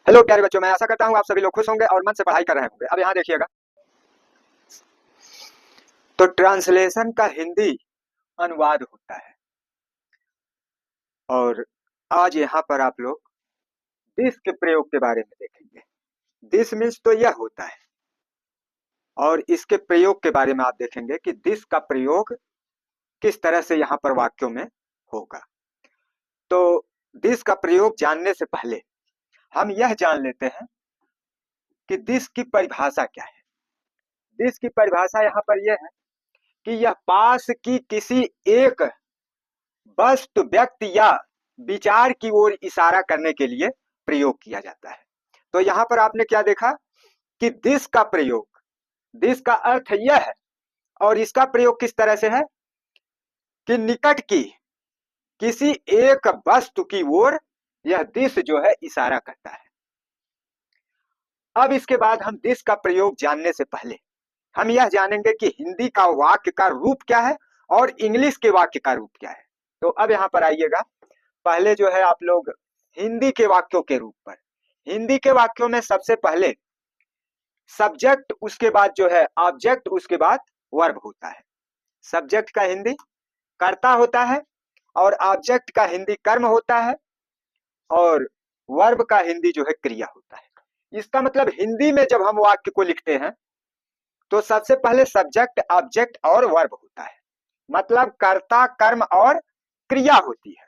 Hello प्यारे बच्चों, मैं आशा करता हूँ आप सभी लोग खुश होंगे और मन से पढ़ाई कर रहे होंगे। अब यहाँ देखिएगा, तो ट्रांसलेशन का हिंदी अनुवाद होता है। और आज यहाँ पर आप लोग दिस के प्रयोग के बारे में देखेंगे। दिस मीन्स तो यह होता है, और इसके प्रयोग के बारे में आप देखेंगे कि दिस का प्रयोग किस तरह से यहाँ पर वाक्यों में होगा। तो दिस का प्रयोग जानने से पहले हम यह जान लेते हैं कि दिस की परिभाषा क्या है। दिस की परिभाषा यहाँ पर यह है कि यह पास की किसी एक वस्तु, व्यक्ति या विचार की ओर इशारा करने के लिए प्रयोग किया जाता है। तो यहाँ पर आपने क्या देखा कि दिस का प्रयोग, दिस का अर्थ यह है, और इसका प्रयोग किस तरह से है कि निकट की किसी एक वस्तु की ओर यह दिस जो है इशारा करता है। अब इसके बाद हम दिस का प्रयोग जानने से पहले हम यह जानेंगे कि हिंदी का वाक्य का रूप क्या है और इंग्लिश के वाक्य का रूप क्या है। तो अब यहाँ पर आइएगा, पहले जो है आप लोग हिंदी के वाक्यों के रूप पर। हिंदी के वाक्यों में सबसे पहले सब्जेक्ट, उसके बाद जो है ऑब्जेक्ट, उसके बाद वर्ब होता है। सब्जेक्ट का हिंदी कर्ता होता है, और ऑब्जेक्ट का हिंदी कर्म होता है, और वर्ब का हिंदी जो है क्रिया होता है। इसका मतलब हिंदी में जब हम वाक्य को लिखते हैं तो सबसे पहले सब्जेक्ट, ऑब्जेक्ट और वर्ब होता है, मतलब कर्ता, कर्म और क्रिया होती है।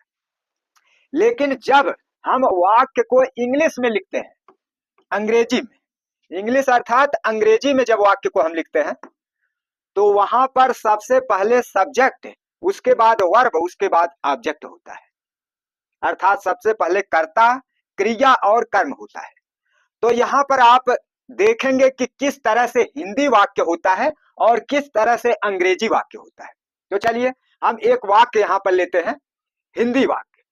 लेकिन जब हम वाक्य को इंग्लिश में लिखते हैं, अंग्रेजी में, इंग्लिश अर्थात अंग्रेजी में जब वाक्य को हम लिखते हैं तो वहां पर सबसे पहले सब्जेक्ट, उसके बाद वर्ब, उसके बाद ऑब्जेक्ट होता है। अर्थात सबसे पहले कर्ता, क्रिया और कर्म होता है। तो यहाँ पर आप देखेंगे कि किस तरह से हिंदी वाक्य होता है और किस तरह से अंग्रेजी वाक्य होता है। तो चलिए हम एक वाक्य यहाँ पर लेते हैं, हिंदी वाक्य,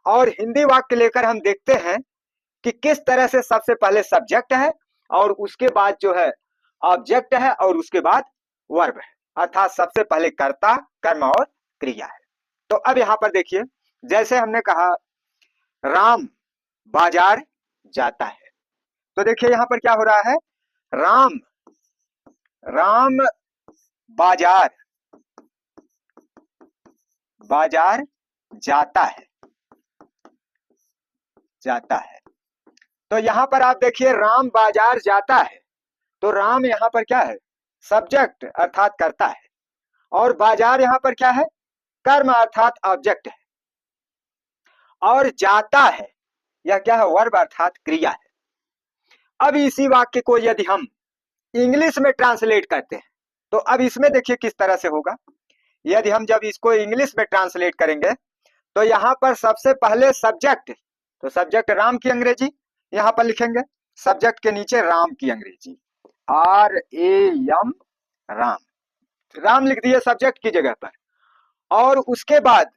और हिंदी वाक्य लेकर हम देखते हैं कि किस तरह से सबसे पहले सब्जेक्ट है और उसके बाद जो है ऑब्जेक्ट है और उसके बाद वर्ब है। अर्थात सबसे पहले कर्ता, कर्म और क्रिया है। तो अब यहाँ पर देखिए, जैसे हमने कहा राम बाजार जाता है, तो देखिए यहाँ पर क्या हो रहा है, राम, राम बाजार, बाजार जाता है, जाता है। तो यहाँ पर आप देखिए राम बाजार जाता है, तो राम यहाँ पर क्या है, सब्जेक्ट अर्थात करता है, और बाजार यहाँ पर क्या है, कर्म अर्थात ऑब्जेक्ट है, और जाता है यह क्या है, वर्ब अर्थात क्रिया है। अब इसी वाक्य को यदि हम इंग्लिश में ट्रांसलेट करते हैं तो अब इसमें देखिए किस तरह से होगा। यदि हम जब इसको इंग्लिश में ट्रांसलेट करेंगे तो यहाँ पर सबसे पहले सब्जेक्ट, तो सब्जेक्ट राम की अंग्रेजी यहाँ पर लिखेंगे, सब्जेक्ट के नीचे राम की अंग्रेजी, RAM, राम, राम लिख दिए सब्जेक्ट की जगह पर। और उसके बाद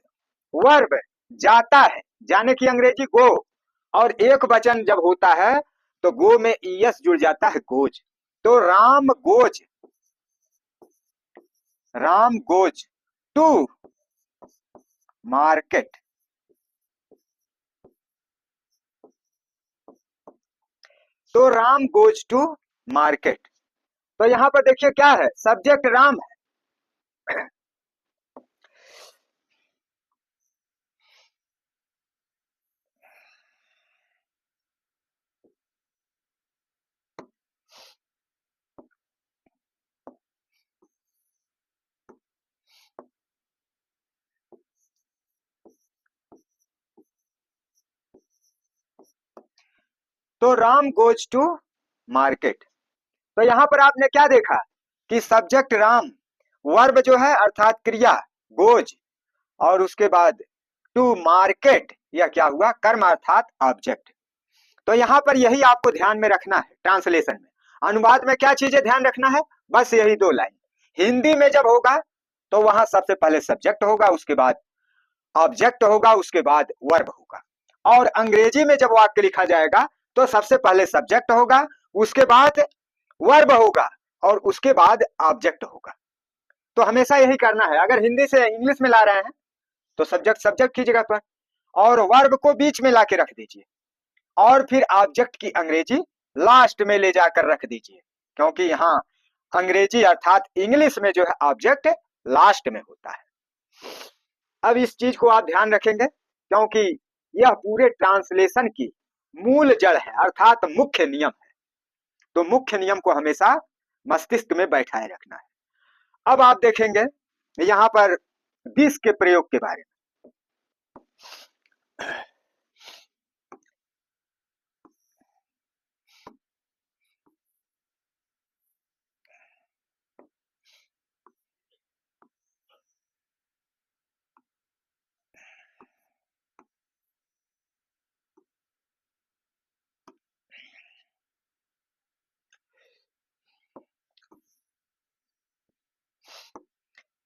वर्ब जाता है, जाने की अंग्रेजी गो, और एक वचन जब होता है तो गो में ES जुड़ जाता है, गोज। तो Ram goes, Ram goes to market. तो राम गोज टू मार्केट। तो यहां पर देखिए क्या है, सब्जेक्ट राम है, तो राम गोज टू मार्केट। तो यहां पर आपने क्या देखा कि सब्जेक्ट राम, वर्ब जो है अर्थात क्रिया गोज, और उसके बाद टू मार्केट, यह क्या हुआ, कर्म अर्थात ऑब्जेक्ट। तो यहां पर यही आपको ध्यान में रखना है, ट्रांसलेशन में, अनुवाद में क्या चीजें ध्यान रखना है, बस यही दो लाइन। हिंदी में जब होगा तो वहां सबसे पहले सब्जेक्ट होगा, उसके बाद ऑब्जेक्ट होगा, उसके बाद वर्ब होगा। और अंग्रेजी में जब वाक्य लिखा जाएगा तो सबसे पहले सब्जेक्ट होगा, उसके बाद वर्ब होगा, और उसके बाद ऑब्जेक्ट होगा। तो हमेशा यही करना है। अगर हिंदी से इंग्लिश में ला रहे हैं तो सब्जेक्ट सब्जेक्ट की जगह पर, और वर्ब को बीच में लाके रख दीजिए, और फिर ऑब्जेक्ट की अंग्रेजी लास्ट में ले जाकर रख दीजिए, क्योंकि यहाँ अंग्रेजी अर्थात इंग्लिश में जो है ऑब्जेक्ट लास्ट में होता है। अब इस चीज को आप ध्यान रखेंगे, क्योंकि यह पूरे ट्रांसलेशन की मूल जड़ है अर्थात मुख्य नियम है। तो मुख्य नियम को हमेशा मस्तिष्क में बैठाए रखना है। अब आप देखेंगे यहाँ पर दिस के प्रयोग के बारे में।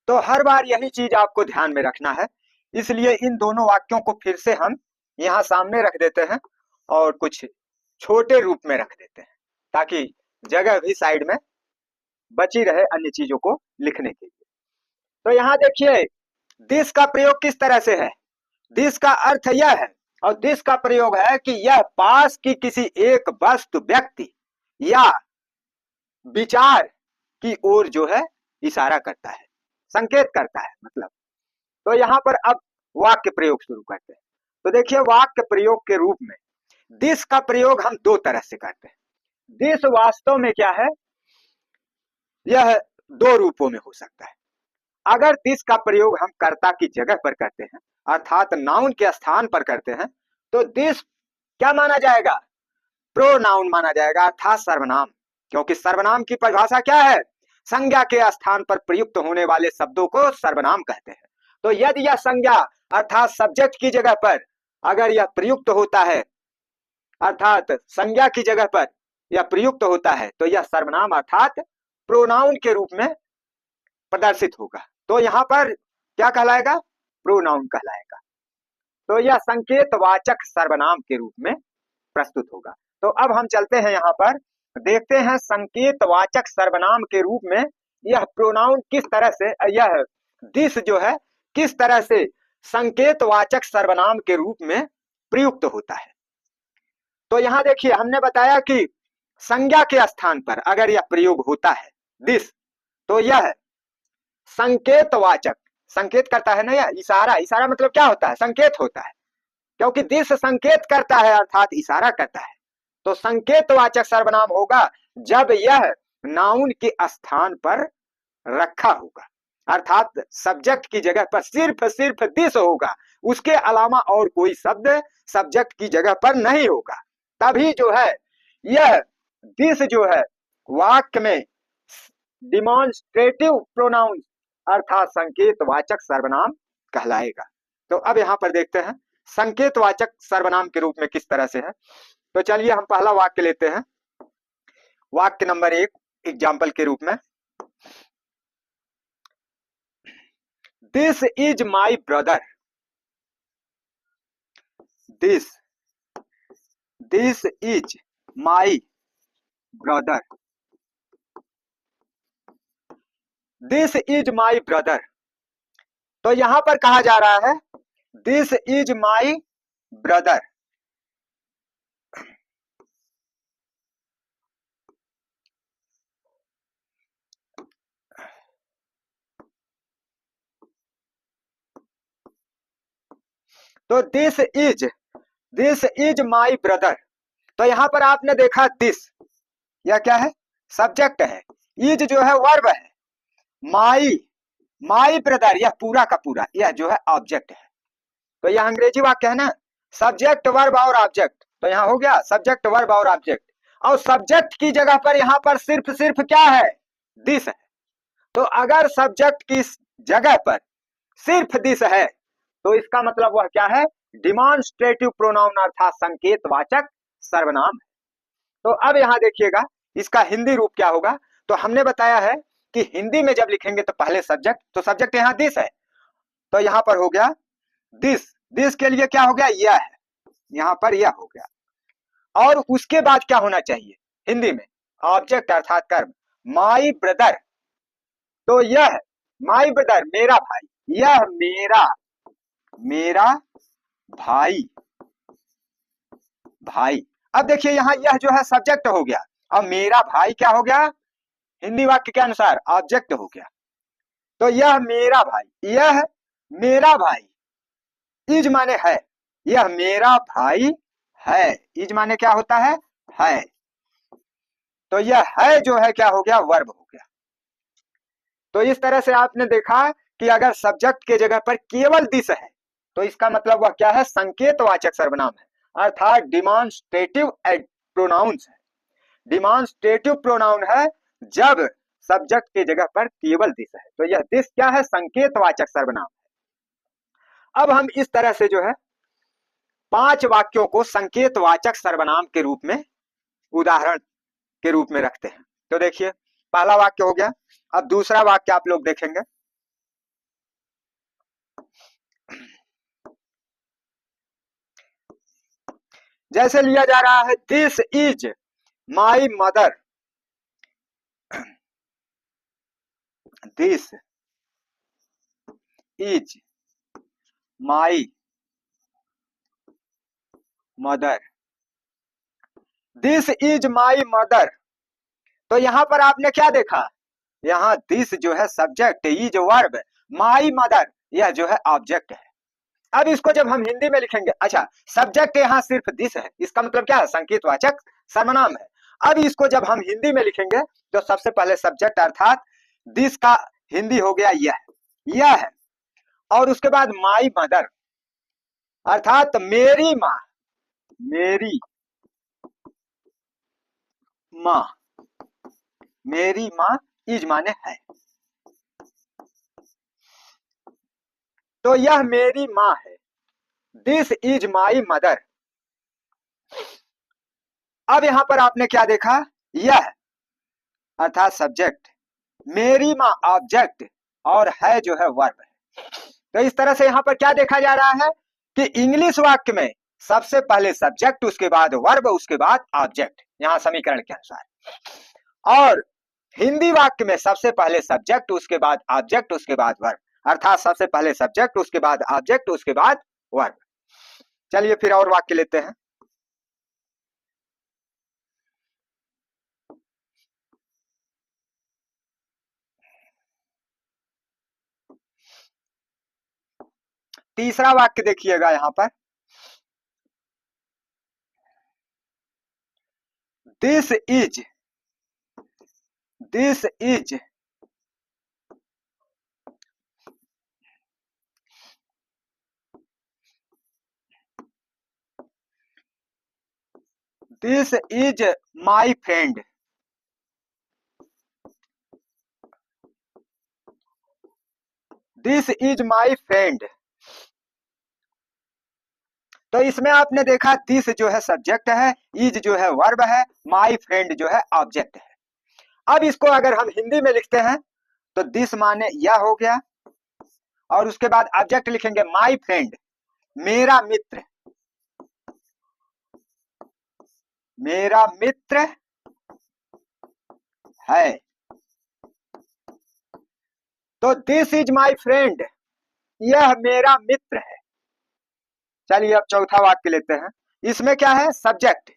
तो हर बार यही चीज आपको ध्यान में रखना है, इसलिए इन दोनों वाक्यों को फिर से हम यहाँ सामने रख देते हैं और कुछ छोटे रूप में रख देते हैं, ताकि जगह भी साइड में बची रहे अन्य चीजों को लिखने के लिए। तो यहाँ देखिए दिस का प्रयोग किस तरह से है। दिस का अर्थ यह है और दिस का प्रयोग है कि यह पास की किसी एक वस्तु, व्यक्ति या विचार की ओर जो है इशारा करता है, संकेत करता है मतलब। तो यहाँ पर अब वाक्य प्रयोग शुरू करते हैं। तो देखिए वाक्य प्रयोग के रूप में दिस का प्रयोग हम दो तरह से करते हैं। दिस वास्तव में क्या है, यह दो रूपों में हो सकता है। अगर दिस का प्रयोग हम कर्ता की जगह पर करते हैं अर्थात नाउन के स्थान पर करते हैं, तो दिस क्या माना जाएगा, प्रोनाउन माना जाएगा अर्थात सर्वनाम, क्योंकि सर्वनाम की परिभाषा क्या है, संज्ञा के स्थान पर प्रयुक्त होने वाले शब्दों को सर्वनाम कहते हैं। तो यदि यह संज्ञा अर्थात सब्जेक्ट की जगह पर अगर यह प्रयुक्त होता है अर्थात संज्ञा की जगह पर यह प्रयुक्त होता है, तो यह सर्वनाम अर्थात प्रोनाउन के रूप में प्रदर्शित होगा। तो यहाँ पर क्या कहलाएगा, प्रोनाउन कहलाएगा। तो यह संकेतवाचक सर्वनाम के रूप में प्रस्तुत होगा। तो अब हम चलते हैं यहाँ पर, देखते हैं संकेतवाचक सर्वनाम के रूप में यह प्रोनाउन किस तरह से, यह दिस जो है किस तरह से संकेतवाचक सर्वनाम के रूप में प्रयुक्त होता है। तो यहाँ देखिए हमने बताया कि संज्ञा के स्थान पर अगर यह प्रयोग होता है दिस, तो यह संकेतवाचक, संकेत करता है ना, यह इशारा, इशारा मतलब क्या होता है, संकेत होता है, क्योंकि दिस संकेत करता है अर्थात इशारा करता है। तो संकेतवाचक सर्वनाम होगा जब यह नाउन के स्थान पर रखा होगा अर्थात सब्जेक्ट की जगह पर सिर्फ दिस होगा, उसके अलावा और कोई शब्द सब्जेक्ट की जगह पर नहीं होगा, तभी जो है यह दिस जो है वाक्य में डिमॉन्स्ट्रेटिव प्रोनाउन अर्थात संकेतवाचक सर्वनाम कहलाएगा। तो अब यहाँ पर देखते हैं संकेतवाचक सर्वनाम के रूप में किस तरह से है। तो चलिए हम पहला वाक्य लेते हैं, वाक्य नंबर 1 एग्जाम्पल के रूप में, this is my brother, this is my brother, this is my brother. तो यहां पर कहा जा रहा है दिस इज माई ब्रदर। तो दिस इज माई ब्रदर। तो यहां पर आपने देखा दिस, यह क्या है, सब्जेक्ट है, इज जो है वर्ब है, माई ब्रदर यह पूरा का पूरा यह जो है ऑब्जेक्ट है। तो यह अंग्रेजी वाक्य है ना, सब्जेक्ट वर्ब और ऑब्जेक्ट। तो यहां हो गया सब्जेक्ट वर्ब और ऑब्जेक्ट, और सब्जेक्ट की जगह पर यहां पर सिर्फ क्या है, दिस है। तो अगर सब्जेक्ट की जगह पर सिर्फ दिस है तो इसका मतलब वह क्या है, डिमॉन्स्ट्रेटिव प्रोनाउन अर्थात संकेतवाचक सर्वनाम है। तो अब यहां देखिएगा इसका हिंदी रूप क्या होगा। तो हमने बताया है कि हिंदी में जब लिखेंगे तो पहले सब्जेक्ट, तो सब्जेक्ट यहाँ दिस है, तो यहां पर हो गया दिस के लिए क्या हो गया, यह है, यहां पर यह हो गया। और उसके बाद क्या होना चाहिए हिंदी में, ऑब्जेक्ट अर्थात कर्म, माई ब्रदर। तो यह माई ब्रदर मेरा भाई, यह मेरा भाई, भाई। अब देखिए यहाँ यह जो है सब्जेक्ट हो गया, और मेरा भाई क्या हो गया, हिंदी वाक्य के अनुसार ऑब्जेक्ट हो गया। तो यह मेरा भाई, यह मेरा भाई, इज माने है, यह मेरा भाई है, इज माने क्या होता है। तो यह है जो है क्या हो गया, वर्ब हो गया। तो इस तरह से आपने देखा कि अगर सब्जेक्ट के जगह पर केवल दिस है तो इसका मतलब वह क्या है, संकेतवाचक सर्वनाम है, अर्थात डिमॉन्स्ट्रेटिव प्रोनाउंस है। डिमॉन्स्ट्रेटिव प्रोनाउन है जब सब्जेक्ट के जगह पर केवल दिस है, तो यह दिस क्या है, संकेतवाचक सर्वनाम। अब हम इस तरह से जो है 5 वाक्यों को संकेतवाचक सर्वनाम के रूप में, उदाहरण के रूप में रखते हैं। तो देखिए पहला वाक्य हो गया। अब दूसरा वाक्य आप लोग देखेंगे। जैसे लिया जा रहा है, this is my mother, this is my mother, this is my mother. तो यहां पर आपने क्या देखा, यहाँ दिस जो है subject, is verb, my mother यह जो है ऑब्जेक्ट है। अब इसको जब हम हिंदी में लिखेंगे, अच्छा सब्जेक्ट यहाँ सिर्फ दिस है, इसका मतलब क्या है, संकेतवाचक सर्वनाम है। अब इसको जब हम हिंदी में लिखेंगे तो सबसे पहले सब्जेक्ट अर्थात दिस का हिंदी हो गया यह है, और उसके बाद माई मदर अर्थात मेरी माँ, मेरी माँ, मेरी माँ, इज माने है। तो यह मेरी माँ है, दिस इज माई मदर। अब यहां पर आपने क्या देखा, यह अर्थात सब्जेक्ट, मेरी माँ ऑब्जेक्ट, और है जो है वर्ब है। तो इस तरह से यहां पर क्या देखा जा रहा है कि इंग्लिश वाक्य में सबसे पहले सब्जेक्ट, उसके बाद वर्ब, उसके बाद ऑब्जेक्ट, यहां समीकरण के अनुसार। और हिंदी वाक्य में सबसे पहले सब्जेक्ट, उसके बाद ऑब्जेक्ट, उसके बाद वर्ब, अर्थात सबसे पहले सब्जेक्ट, उसके बाद ऑब्जेक्ट, उसके बाद वर्ब। चलिए फिर और वाक्य लेते हैं। तीसरा वाक्य देखिएगा यहां पर, this is, this is this is my friend, this is my friend. तो इसमें आपने देखा दिस जो है सब्जेक्ट है, इज जो है वर्ब है, माई फ्रेंड जो है ऑब्जेक्ट है। अब इसको अगर हम हिंदी में लिखते हैं तो दिस माने यह हो गया, और उसके बाद ऑब्जेक्ट लिखेंगे माई फ्रेंड, मेरा मित्र, मेरा मित्र है। तो दिस इज माई फ्रेंड, यह मेरा मित्र है। चलिए अब चौथा वाक्य लेते हैं। इसमें क्या है, सब्जेक्ट,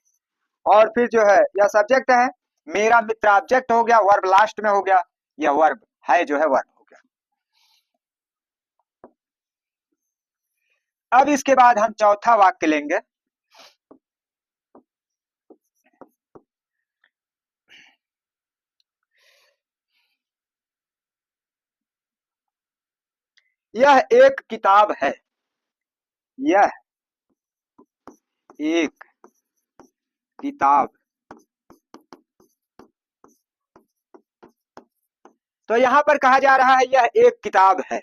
और फिर जो है यह सब्जेक्ट है, मेरा मित्र ऑब्जेक्ट हो गया, वर्ब लास्ट में हो गया, यह वर्ब है जो है वर्ब हो गया। अब इसके बाद हम चौथा वाक्य लेंगे। यह एक किताब है, यह एक किताब। तो यहां पर कहा जा रहा है यह एक किताब है,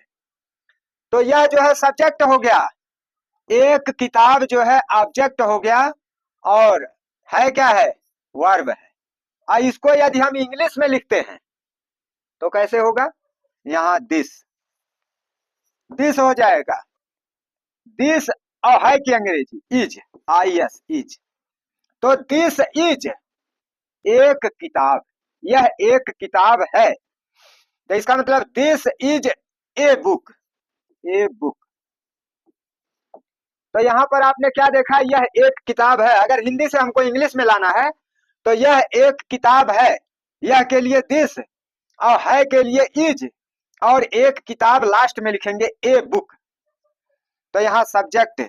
तो यह जो है सब्जेक्ट हो गया, एक किताब जो है ऑब्जेक्ट हो गया, और है क्या है, वर्ब है। और इसको यदि हम इंग्लिश में लिखते हैं तो कैसे होगा, यहाँ दिस, दिस हो जाएगा, दिस, और है कि अंग्रेजी इज, आई एस इज। तो दिस इज एक किताब, यह एक किताब है। तो इसका मतलब this is a book, a book. तो यहाँ पर आपने क्या देखा, यह एक किताब है। अगर हिंदी से हमको इंग्लिश में लाना है तो यह एक किताब है, यह के लिए दिस, और है के लिए इज, और एक किताब लास्ट में लिखेंगे ए बुक। तो यहाँ सब्जेक्ट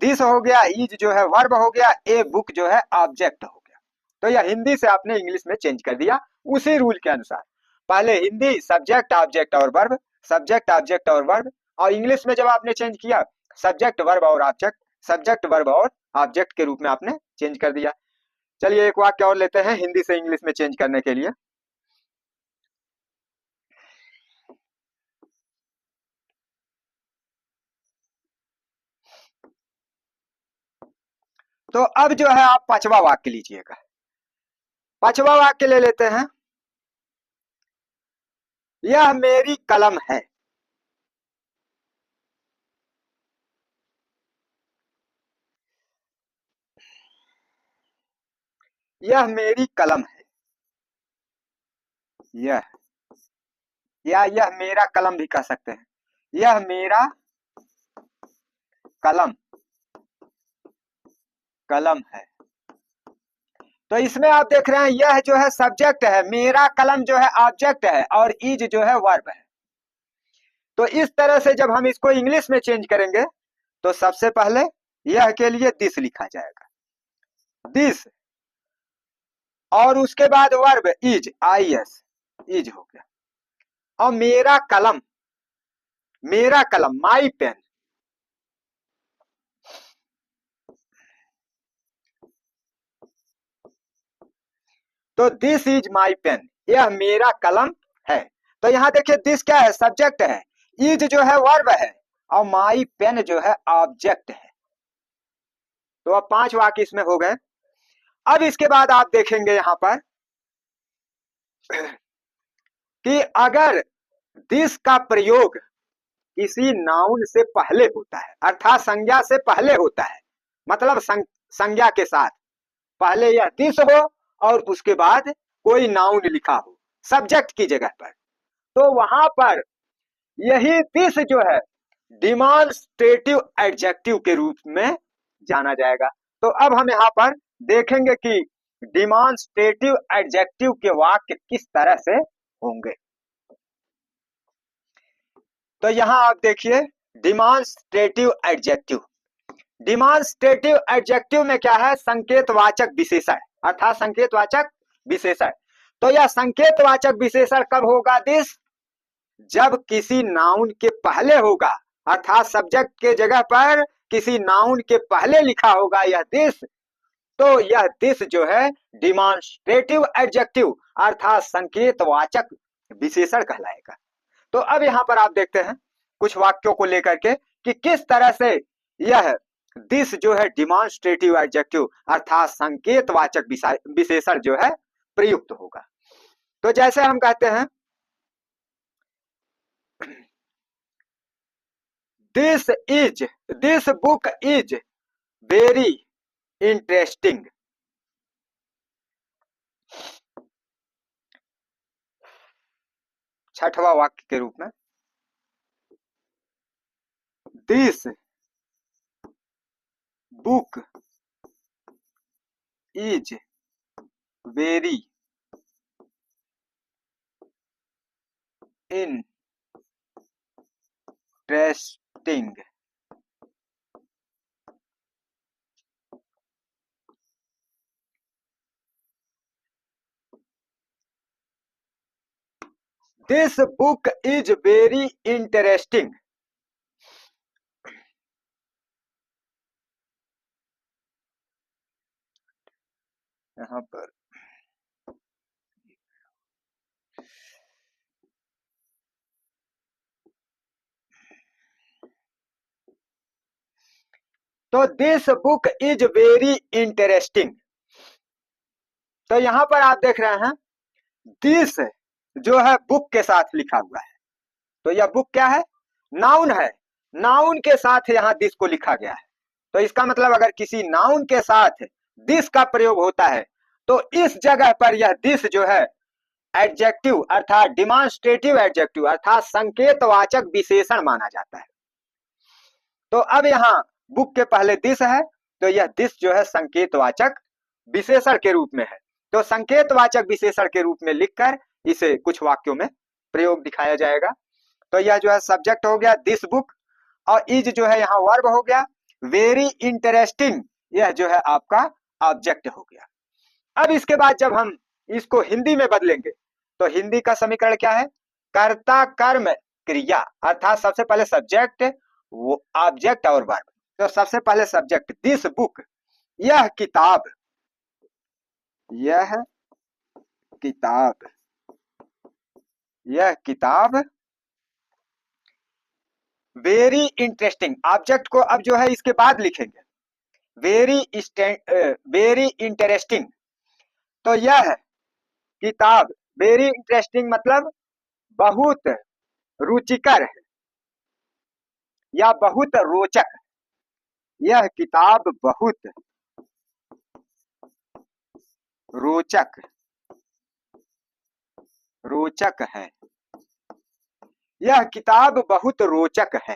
दिस हो गया, इज जो है वर्ब हो गया, ए बुक जो है ऑब्जेक्ट हो गया। तो यह हिंदी से आपने इंग्लिश में चेंज कर दिया उसी रूल के अनुसार। पहले हिंदी सब्जेक्ट ऑब्जेक्ट और वर्ब, सब्जेक्ट ऑब्जेक्ट और वर्ब, और इंग्लिश में जब आपने चेंज किया सब्जेक्ट वर्ब और ऑब्जेक्ट, सब्जेक्ट वर्ब और ऑब्जेक्ट के रूप में आपने चेंज कर दिया। चलिए एक वाक्य और लेते हैं हिंदी से इंग्लिश में चेंज करने के लिए। तो अब जो है आप पांचवा वाक्य लीजिएगा। पांचवा वाक्य ले लेते हैं, यह मेरी कलम है। यह मेरी कलम है। यह, या यह मेरा कलम भी कह सकते हैं। यह मेरा कलम, कलम है। तो इसमें आप देख रहे हैं यह जो है सब्जेक्ट है, मेरा कलम जो है ऑब्जेक्ट है, और इज जो है वर्ब है। तो इस तरह से जब हम इसको इंग्लिश में चेंज करेंगे तो सबसे पहले यह के लिए दिस लिखा जाएगा, दिस, और उसके बाद verb is, I S, is हो गया। और मेरा कलम, मेरा कलम माई पेन, तो दिस इज माई पेन, यह मेरा कलम है। तो यहाँ देखिए दिस क्या है, सब्जेक्ट है, इज जो है वर्ब है, और माई पेन जो है ऑब्जेक्ट है। तो अब 5 वाक्य इसमें हो गए। अब इसके बाद आप देखेंगे यहाँ पर कि अगर दिस का प्रयोग किसी नाउन से पहले होता है, अर्थात संज्ञा से पहले होता है, मतलब संज्ञा के साथ पहले यह दिस हो और उसके बाद कोई नाउन लिखा हो सब्जेक्ट की जगह पर, तो वहां पर यही दिस जो है डिमॉन्स्ट्रेटिव एडजेक्टिव के रूप में जाना जाएगा। तो अब हम यहाँ पर देखेंगे कि डिमॉन्स्ट्रेटिव एडजेक्टिव के वाक्य किस तरह से होंगे। तो यहाँ आप देखिए डिमॉन्स्ट्रेटिव एडजेक्टिव, डिमॉन्स्ट्रेटिव एडजेक्टिव में क्या है, संकेतवाचक विशेषण, अर्थात संकेतवाचक विशेषण। तो यह संकेतवाचक विशेषण कब होगा, दिस, जब किसी नाउन के पहले होगा, अर्थात सब्जेक्ट के जगह पर किसी नाउन के पहले लिखा होगा यह दिस, तो यह दिस जो है डिमॉन्स्ट्रेटिव एडजेक्टिव अर्थात संकेतवाचक विशेषण कहलाएगा। तो अब यहाँ पर आप देखते हैं कुछ वाक्यों को लेकर के कि किस तरह से यह दिस जो है डिमॉन्स्ट्रेटिव एडजेक्टिव अर्थात संकेतवाचक विशेषण जो है प्रयुक्त होगा। तो जैसे हम कहते हैं this book is very interesting. छठवां वाक्य के रूप में, this book is very interesting. This book is very interesting. यहां पर तो this book is very interesting. तो यहां पर आप देख रहे हैं दिस जो है बुक के साथ लिखा हुआ है, तो यह बुक क्या है, नाउन है, नाउन के साथ यहाँ दिस को लिखा गया है। तो इसका मतलब अगर किसी नाउन के साथ दिस का प्रयोग होता है तो इस जगह पर यह दिस जो है एडजेक्टिव अर्थात डिमॉन्स्ट्रेटिव एडजेक्टिव अर्थात संकेतवाचक विशेषण माना जाता है। तो अब यहाँ बुक के पहले दिस है तो यह दिस जो है संकेतवाचक विशेषण के रूप में है। तो संकेतवाचक विशेषण के रूप में लिखकर इसे कुछ वाक्यों में प्रयोग दिखाया जाएगा। तो यह जो है सब्जेक्ट हो गया दिस बुक, और इज जो है यहाँ वर्ब हो गया, वेरी इंटरेस्टिंग यह जो है आपका ऑब्जेक्ट हो गया। अब इसके बाद जब हम इसको हिंदी में बदलेंगे तो हिंदी का समीकरण क्या है, कर्ता कर्म क्रिया, अर्थात सबसे पहले सब्जेक्ट वो ऑब्जेक्ट और वर्ब। तो सबसे पहले सब्जेक्ट दिस बुक, यह किताब, यह किताब, यह किताब वेरी इंटरेस्टिंग, ऑब्जेक्ट को अब जो है इसके बाद लिखेंगे, वेरी इंटरेस्टिंग। तो यह किताब वेरी इंटरेस्टिंग मतलब बहुत रुचिकर है या बहुत रोचक, यह किताब बहुत रोचक रोचक है, यह किताब बहुत रोचक है।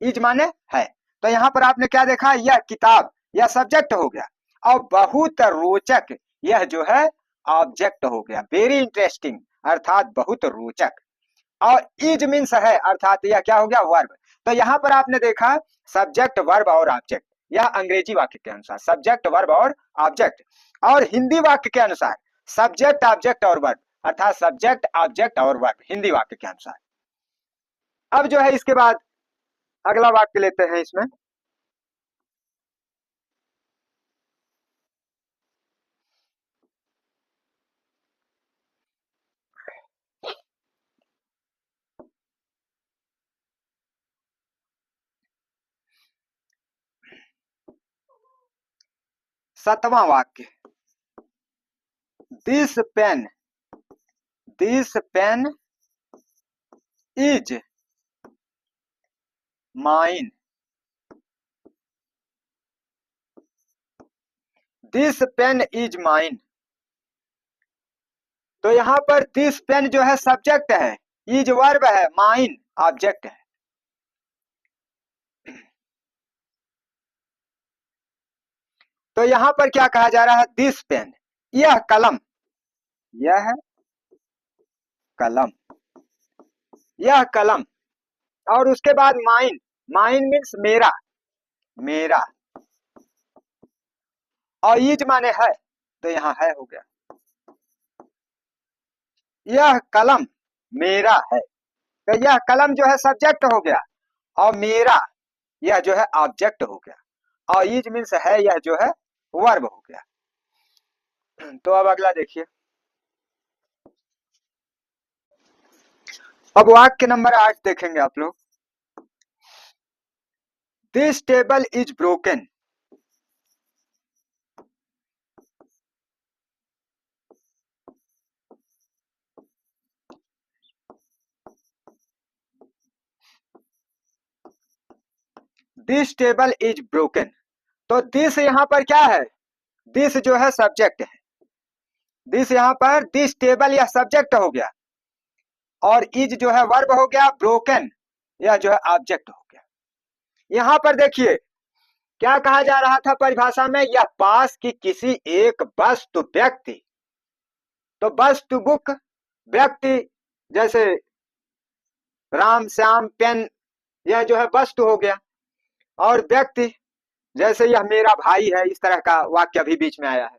इज माने है, तो यहाँ पर आपने क्या देखा, यह किताब यह सब्जेक्ट हो गया और बहुत रोचक यह जो है ऑब्जेक्ट हो गया, वेरी इंटरेस्टिंग अर्थात बहुत रोचक, और इज मीन्स है अर्थात यह क्या हो गया वर्ब। तो यहाँ पर आपने देखा सब्जेक्ट वर्ब और ऑब्जेक्ट, यह अंग्रेजी वाक्य के अनुसार सब्जेक्ट वर्ब और ऑब्जेक्ट, और हिंदी वाक्य के अनुसार सब्जेक्ट ऑब्जेक्ट और वर्ब, अर्थात सब्जेक्ट ऑब्जेक्ट और वर्ब हिंदी वाक्य के अनुसार। अब जो है इसके बाद अगला वाक्य लेते हैं इसमें, सातवां वाक्य, this pen, this pen is mine, this pen is mine. तो यहां पर दिस पेन जो है सब्जेक्ट है, इज वर्ब है, माइन ऑब्जेक्ट है। तो यहां पर क्या कहा जा रहा है, दिस पेन यह कलम, यह कलम, यह कलम, और उसके बाद माइन, माइन मीन्स मेरा, मेरा, और इज माने है, तो यहाँ है हो गया, यह कलम मेरा है। तो यह कलम जो है सब्जेक्ट हो गया और मेरा यह जो है ऑब्जेक्ट हो गया, और इज मीन्स है यह जो है वर्ब हो गया। तो अब अगला देखिए, अब वाक्य नंबर 8 देखेंगे आप लोग, this table is broken, this table is broken. तो दिस यहाँ पर क्या है, दिस जो है सब्जेक्ट है, दिस यहाँ पर दिस टेबल यह सब्जेक्ट हो गया, और इज जो है वर्ब हो गया, ब्रोकन यह जो है ऑब्जेक्ट हो गया। यहाँ पर देखिए क्या कहा जा रहा था परिभाषा में, यह पास की किसी एक वस्तु व्यक्ति, तो वस्तु बुक, व्यक्ति जैसे राम श्याम पेन यह जो है वस्तु हो गया, और व्यक्ति जैसे यह मेरा भाई है, इस तरह का वाक्य भी बीच में आया है।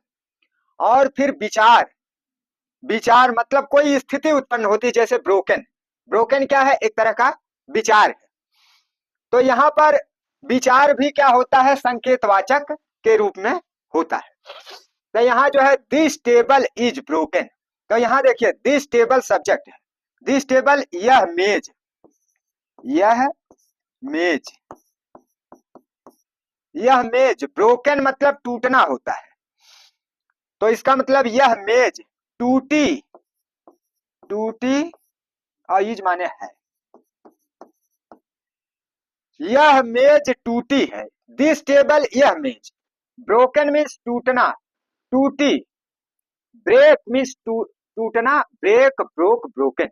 और फिर विचार, विचार मतलब कोई स्थिति उत्पन्न होती जैसे ब्रोकन, ब्रोकन क्या है, एक तरह का विचार है। तो यहाँ पर विचार भी क्या होता है, संकेतवाचक के रूप में होता है। तो यहाँ जो है दिस टेबल इज ब्रोकन, तो यहाँ देखिए दिस टेबल सब्जेक्ट है, दिस टेबल यह मेज, यह मेज, यह मेज ब्रोकन मतलब टूटना होता है, तो इसका मतलब यह मेज टूटी, टूटी, और इज माने है, यह मेज टूटी है, दिस टेबल यह मेज, ब्रोकन मीन्स टूटना, टूटी, ब्रेक मीन्स टूटना, ब्रेक ब्रोक ब्रोकन,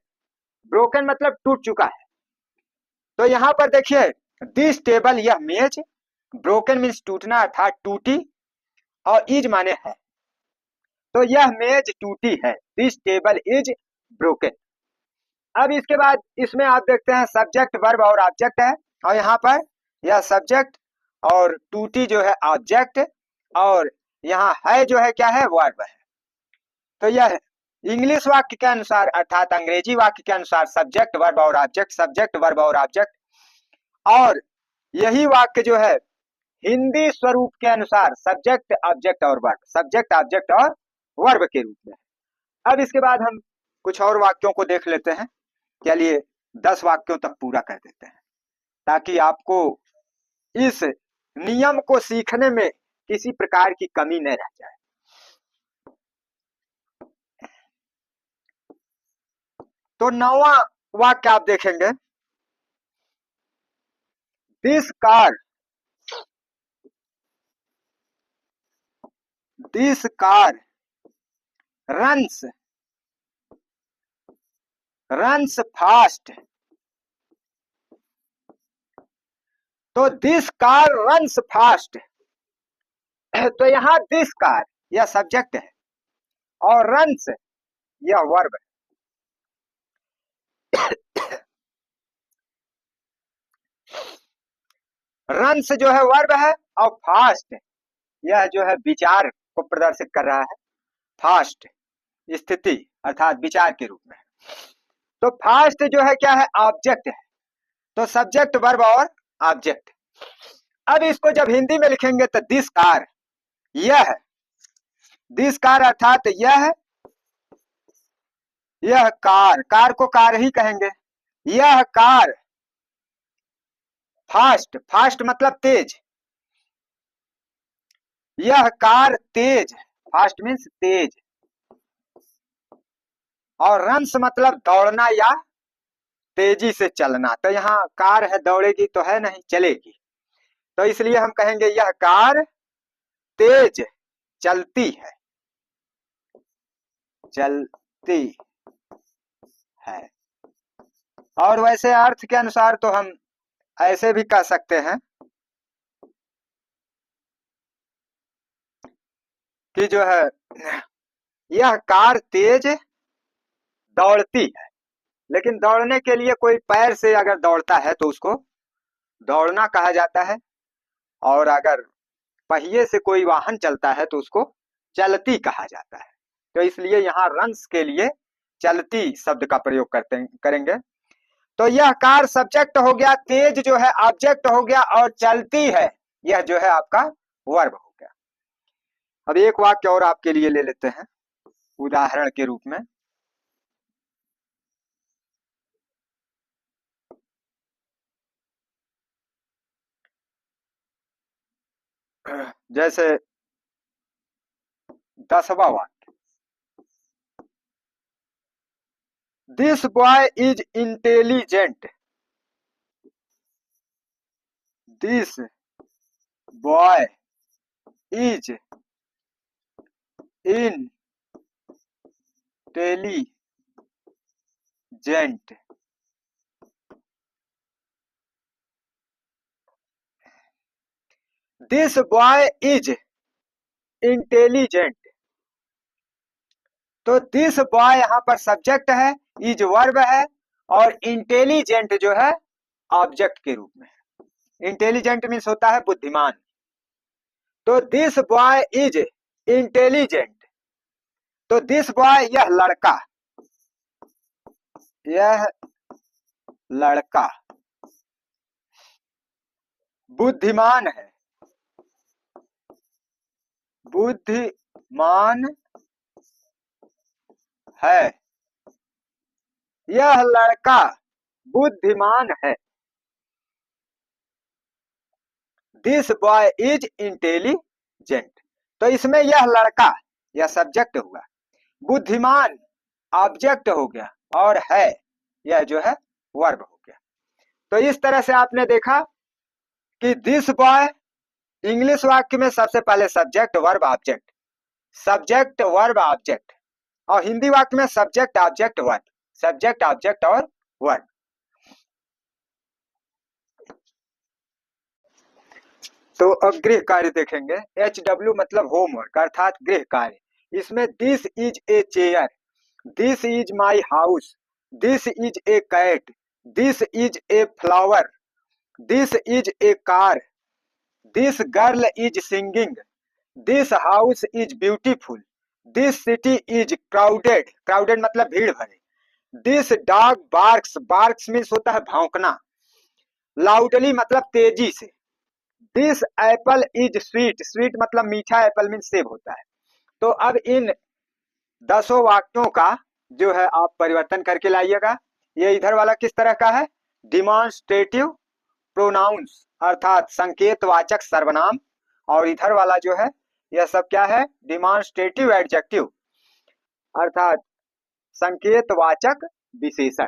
ब्रोकन मतलब टूट चुका है। तो यहाँ पर देखिए दिस टेबल यह मेज ब्रोकन मीन्स टूटना अर्थात टूटी, और इज माने है। तो यह मेज टूटी है, दिस टेबल इज ब्रोकन। अब इसके बाद इसमें आप देखते हैं सब्जेक्ट वर्ब और ऑब्जेक्ट है, और यहाँ पर यह सब्जेक्ट और टूटी जो है ऑब्जेक्ट, और यहाँ है जो है क्या है, वर्ब है। तो यह इंग्लिश वाक्य के अनुसार अर्थात अंग्रेजी वाक्य के अनुसार सब्जेक्ट वर्ब और ऑब्जेक्ट, सब्जेक्ट वर्ब और ऑब्जेक्ट, और यही वाक्य जो है हिंदी स्वरूप के अनुसार सब्जेक्ट ऑब्जेक्ट और वर्ब, सब्जेक्ट ऑब्जेक्ट और वर्ब के रूप में। अब इसके बाद हम कुछ और वाक्यों को देख लेते हैं। चलिए 10 वाक्यों तक पूरा कर देते हैं, ताकि आपको इस नियम को सीखने में किसी प्रकार की कमी न रह जाए। तो 9वां वाक्य आप देखेंगे, दिस कार रन्स फास्ट। तो दिस कार रन्स फास्ट, तो यहाँ दिस कार यह सब्जेक्ट है और रन्स यह वर्ब है। रन्स जो है वर्ब है, और फास्ट यह जो है विचार को प्रदर्शित कर रहा है, फास्ट स्थिति अर्थात विचार के रूप में। तो फास्ट जो है क्या है, ऑब्जेक्ट है। तो सब्जेक्ट वर्ब और ऑब्जेक्ट। अब इसको जब हिंदी में लिखेंगे तो दिस कार, यह दिस कार अर्थात यह कार, कार को कार ही कहेंगे। यह कार फास्ट, फास्ट मतलब तेज, यह कार तेज, फास्ट मीन्स तेज, और रन्स मतलब दौड़ना या तेजी से चलना। तो यहाँ कार है, दौड़ेगी तो है नहीं, चलेगी। तो इसलिए हम कहेंगे यह कार तेज चलती है, चलती है। और वैसे अर्थ के अनुसार तो हम ऐसे भी कह सकते हैं कि जो है यह कार तेज दौड़ती है। लेकिन दौड़ने के लिए कोई पैर से अगर दौड़ता है तो उसको दौड़ना कहा जाता है, और अगर पहिए से कोई वाहन चलता है तो उसको चलती कहा जाता है। तो इसलिए यहाँ रन्स के लिए चलती शब्द का प्रयोग करेंगे। तो यह कार सब्जेक्ट हो गया, तेज जो है ऑब्जेक्ट हो गया, और चलती है यह जो है आपका वर्ब हो गया। अब एक वाक्य और आपके लिए ले लेते हैं उदाहरण के रूप में। जैसे 10वां वाक्य, this boy is intelligent, this boy is intelligent. This boy is intelligent. तो दिस बॉय यहाँ पर सब्जेक्ट है, इज वर्ब है, और इंटेलिजेंट जो है ऑब्जेक्ट के रूप में है। इंटेलिजेंट मीन्स होता है बुद्धिमान। तो दिस बॉय इज इंटेलिजेंट। तो दिस बॉय यह लड़का बुद्धिमान है, बुद्धिमान है, यह लड़का बुद्धिमान है। This boy is intelligent. तो इसमें यह लड़का यह सब्जेक्ट हुआ, बुद्धिमान ऑब्जेक्ट हो गया, और है यह जो है वर्ब हो गया। तो इस तरह से आपने देखा कि दिस बॉय इंग्लिश वाक्य में सबसे पहले subject verb object, subject verb object, और हिंदी वाक्य में subject object verb, subject object और वर्ब। तो अब गृह कार्य देखेंगे। HW मतलब होमवर्क अर्थात गृह कार्य। इसमें this is a chair, this is my house, this is a cat, this is a flower, this is a car, this girl is singing, this house is beautiful, this city is crowded, crowded मतलब भीड़ भरे, this dog barks, barks means होता है भौंकना, loudly मतलब तेजी से, this apple is sweet, sweet मतलब मीठा, एप्पल मीन्स सेब होता है। तो अब इन 10 वाक्यों का जो है आप परिवर्तन करके लाइएगा। ये इधर वाला किस तरह का है, डिमॉन्स्ट्रेटिव प्रोनाउंस अर्थात संकेतवाचक सर्वनाम, और इधर वाला जो है यह सब क्या है, डिमॉन्स्ट्रेटिव एडजेक्टिव अर्थात संकेतवाचक विशेषण।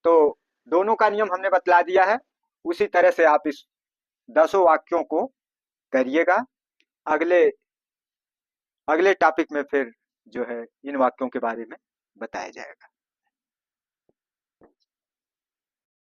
तो दोनों का नियम हमने बतला दिया है, उसी तरह से आप इस 10 वाक्यों को करिएगा। अगले अगले टॉपिक में फिर जो है इन वाक्यों के बारे में बताया जाएगा।